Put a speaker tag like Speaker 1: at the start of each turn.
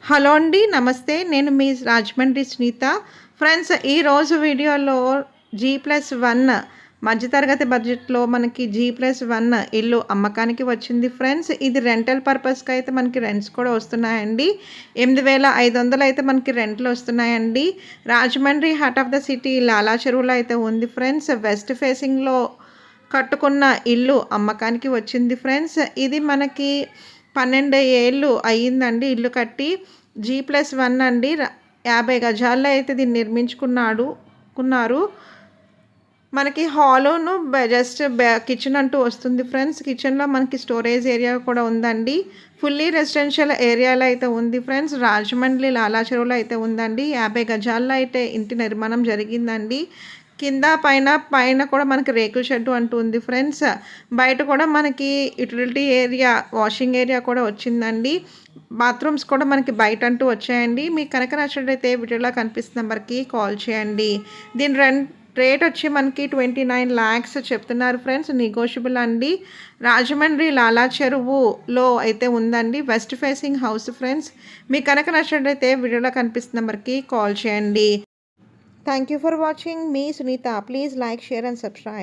Speaker 1: Hello అండి. నమస్తే. నేను మీ రాజమండ్రి సునీత. ఫ్రెండ్స్, ఈరోజు వీడియోలో G+1 మధ్యతరగతి బడ్జెట్‌లో మనకి G+1 ఇల్లు అమ్మకానికి వచ్చింది ఫ్రెండ్స్. ఇది రెంటల్ పర్పస్‌కి అయితే మనకి రెంట్స్ కూడా వస్తున్నాయండి. 8,500 అయితే మనకి రెంట్లు వస్తున్నాయండి. Rajahmundry heart of the city లాలా చెరువులో అయితే ఉంది ఫ్రెండ్స్. వెస్ట్ ఫేసింగ్‌లో కట్టుకున్న ఇల్లు అమ్మకానికి వచ్చింది ఫ్రెండ్స్. ఇది మనకి 12 ఏళ్ళు అయ్యిందండి ఇల్లు కట్టి. G+1 అండి. 50 గజాల్లో అయితే దీన్ని కున్నారు. మనకి హాలును జస్ట్ కిచెన్ అంటూ వస్తుంది ఫ్రెండ్స్. కిచెన్‌లో మనకి స్టోరేజ్ ఏరియా కూడా ఉందండి. ఫుల్లీ రెసిడెన్షియల్ ఏరియాలో అయితే ఉంది ఫ్రెండ్స్. రాజమండ్రి లాలా చెరువులో అయితే ఉందండి. 50 గజాల్లో అయితే ఇంటి నిర్మాణం జరిగిందండి. కింద పైన కూడా మనకి రేకుల షెడ్డు అంటూ ఉంది ఫ్రెండ్స్. బయట కూడా మనకి యుటిలిటీ ఏరియా, వాషింగ్ ఏరియా కూడా వచ్చిందండి. బాత్రూమ్స్ కూడా మనకి బయట అంటూ వచ్చాయండి. మీకు కనుక నచ్చినట్లయితే వీడియోలో కనిపిస్తున్న నెంబర్కి కాల్ చేయండి. దీని రేట్ వచ్చి మనకి 29 lakhs చెప్తున్నారు ఫ్రెండ్స్. నెగోషియబుల్ అండి. రాజమండ్రి లాలా చెరువులో అయితే ఉందండి. West facing house friends. మీకు కనుక నచ్చినట్లయితే వీడియోలో కనిపిస్తున్న నెంబర్కి కాల్ చేయండి. Thank you for watching. మీ Sunitha. Please like, share and subscribe.